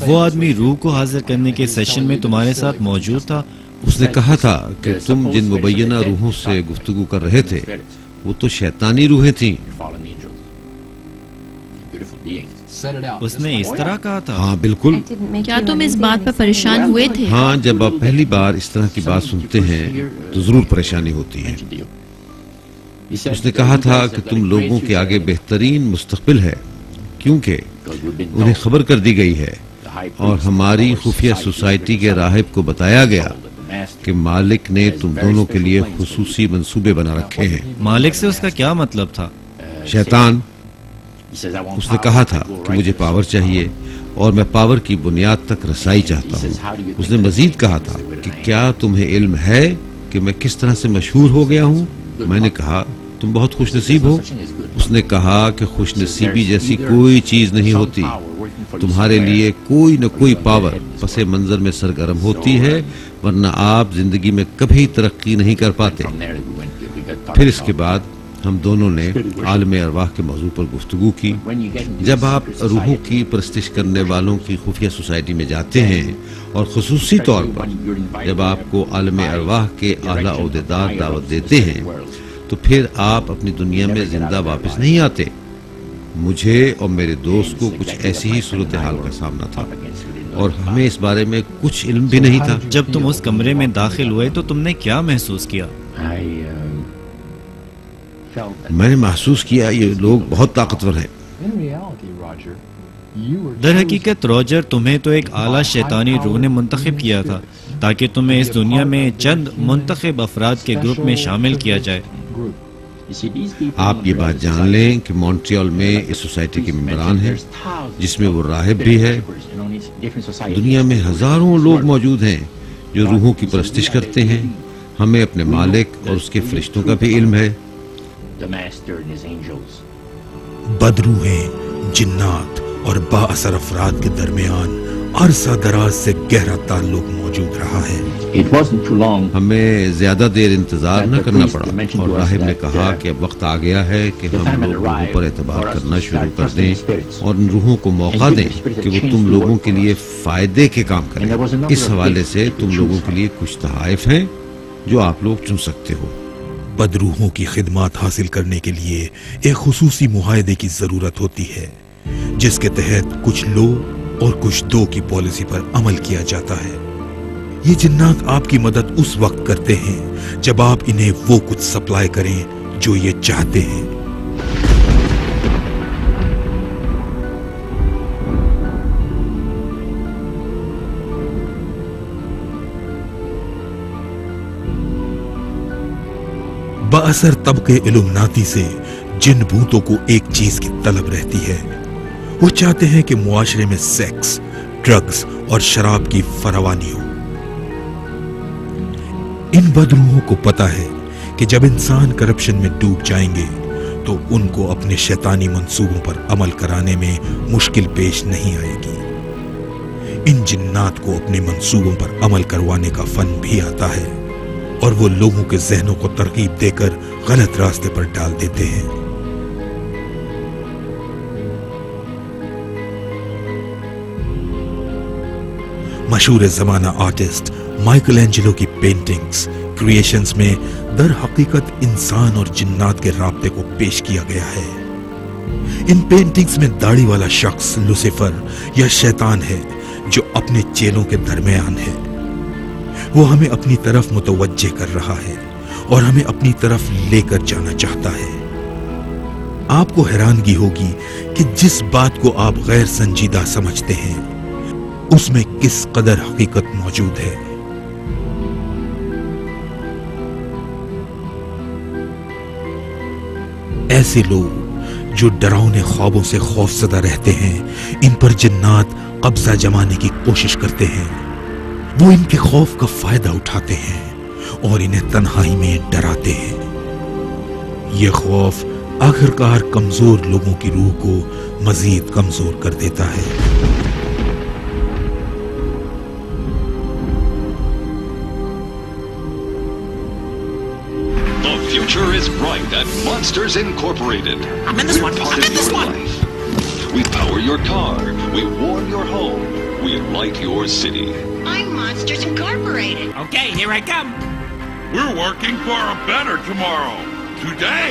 وہ آدمی روح کو حاضر کرنے کے سیشن میں تمہارے ساتھ موجود تھا؟ اس نے کہا تھا کہ تم جن مبینہ روحوں سے گفتگو کر رہے تھے وہ تو شیطانی روحیں تھیں۔ اس نے اس طرح کہا تھا؟ ہاں بالکل۔ کیا تم اس بات پر پریشان ہوئے تھے؟ ہاں، جب آپ پہلی بار اس طرح کی بات سنتے ہیں تو ضرور پریشانی ہوتی ہے۔ اس نے کہا تھا کہ تم لوگوں کے آگے بہترین مستقبل ہے، کیونکہ انہیں خبر کر دی گئی ہے اور ہماری خفیہ سوسائٹی کے راہب کو بتایا گیا کہ مالک نے تم دونوں کے لیے خصوصی منصوبے بنا رکھے ہیں۔ مالک سے اس کا کیا مطلب تھا؟ شیطان۔ اس نے کہا تھا کہ مجھے پاور چاہیے اور میں پاور کی بنیاد تک رسائی چاہتا ہوں۔ اس نے مزید کہا تھا کہ کیا تمہیں علم ہے کہ میں کس طرح سے مشہور ہو گیا ہوں؟ میں نے کہا تم بہت خوش نصیب ہو۔ اس نے کہا کہ خوش نصیبی جیسی کوئی چیز نہیں ہوتی، تمہارے لیے کوئی نہ کوئی پاور پس منظر میں سرگرم ہوتی ہے، ورنہ آپ زندگی میں کبھی ترقی نہیں کر پاتے۔ پھر اس کے بعد ہم دونوں نے عالم ارواح کے موضوع پر گفتگو کی۔ جب آپ روحوں کی پرستش کرنے والوں کی خفیہ سوسائٹی میں جاتے ہیں اور خصوصی طور پر جب آپ کو عالم ارواح کے اعلیٰ عہدیدار دعوت دیتے ہیں تو پھر آپ اپنی دنیا میں زندہ واپس نہیں آتے۔ مجھے اور میرے دوست کو کچھ ایسی ہی صورتحال کا سامنا تھا اور ہمیں اس بارے میں کچھ علم بھی نہیں تھا۔ جب تم اس کمرے میں داخل ہوئے تو تم نے کیا محسوس کیا؟ میں نے محسوس کیا یہ لوگ بہت طاقتور ہیں۔ در حقیقت راجر، تمہیں تو ایک اعلیٰ شیطانی روح نے منتخب کیا تھا تاکہ تمہیں اس دنیا میں چند منتخب افراد کے گروپ میں شامل کیا جائے۔ آپ یہ بات جان لیں کہ مونٹریال میں اس سوسائٹی کے ممبران ہیں جس میں وہ راہب بھی ہے۔ دنیا میں ہزاروں لوگ موجود ہیں جو روحوں کی پرستش کرتے ہیں۔ ہمیں اپنے مالک اور اس کے فرشتوں کا بھی علم ہے۔ بدروحیں، جنات اور با اثر افراد کے درمیان عرصہ دراز سے گہرا تعلق موجود رہا ہے۔ ہمیں زیادہ دیر انتظار نہ کرنا پڑا اور راہب نے کہا کہ اب وقت آ گیا ہے کہ ہم لوگ روحوں پر اعتبار کرنا شروع کر دیں اور ان روحوں کو موقع دیں کہ وہ تم لوگوں کے لیے فائدے کے کام کریں۔ اس حوالے سے تم لوگوں کے لیے کچھ تحائف ہیں جو آپ لوگ چن سکتے ہو۔ بدروحوں کی خدمات حاصل کرنے کے لیے ایک خصوصی معاہدے کی ضرورت ہوتی ہے جس کے تحت کچھ لو اور کچھ دو کی پالیسی پر عمل کیا جاتا ہے۔ یہ جنات آپ کی مدد اس وقت کرتے ہیں جب آپ انہیں وہ کچھ سپلائی کریں جو یہ چاہتے ہیں۔ بااثر طبقے علومناتی سے جن بھوتوں کو ایک چیز کی طلب رہتی ہے، وہ چاہتے ہیں کہ معاشرے میں سیکس، ڈرگز اور شراب کی فراوانی ہو۔ ان بدروحوں کو پتا ہے کہ جب انسان کرپشن میں ڈوب جائیں گے تو ان کو اپنے شیطانی منصوبوں پر عمل کرانے میں مشکل پیش نہیں آئے گی۔ ان جنات کو اپنے منصوبوں پر عمل کروانے کا فن بھی آتا ہے اور وہ لوگوں کے ذہنوں کو ترغیب دے کر غلط راستے پر ڈال دیتے ہیں۔ مشہور زمانہ آرٹسٹ مائیکل اینجلو کی پینٹنگز، کریشنز میں در حقیقت انسان اور جنات کے رابطے کو پیش کیا گیا ہے۔ ان پینٹنگز میں داڑھی والا شخص لوسیفر یا شیطان ہے جو اپنے چیلوں کے درمیان ہے۔ وہ ہمیں اپنی طرف متوجہ کر رہا ہے اور ہمیں اپنی طرف لے کر جانا چاہتا ہے۔ آپ کو حیرانگی ہوگی کہ جس بات کو آپ غیر سنجیدہ سمجھتے ہیں اس میں کس قدر حقیقت موجود ہے۔ ایسے لوگ جو ڈراؤنے خوابوں سے خوفزدہ رہتے ہیں، ان پر جنات قبضہ جمانے کی کوشش کرتے ہیں۔ وہ ان کے خوف کا فائدہ اٹھاتے ہیں اور انہیں تنہائی میں ڈراتے ہیں۔ یہ خوف آخرکار کمزور لوگوں کی روح کو مزید کمزور کر دیتا ہے۔ Future is bright at Monsters Incorporated. I'm in this one. I'm in this one. We power your car. We warm your home. We light your city. I'm Monsters Incorporated. Okay, here I come. We're working for a better tomorrow. Today.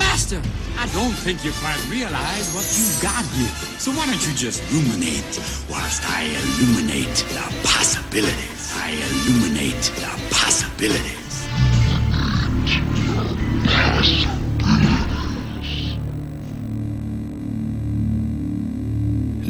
Master, I don't think you quite realize what you got here. So why don't you just ruminate whilst I illuminate the possibilities. I illuminate the possibilities.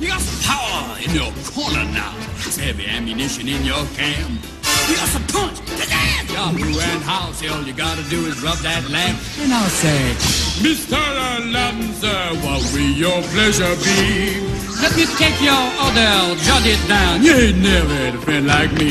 You got some power in your corner now. Some heavy ammunition in your camp. You got some punch. Yahoo and house, all you gotta do is rub that lamp, and I'll say, Mr. Aladdin, sir, what will your pleasure be? Let me take your order, jot it down. You ain't never had a friend like me.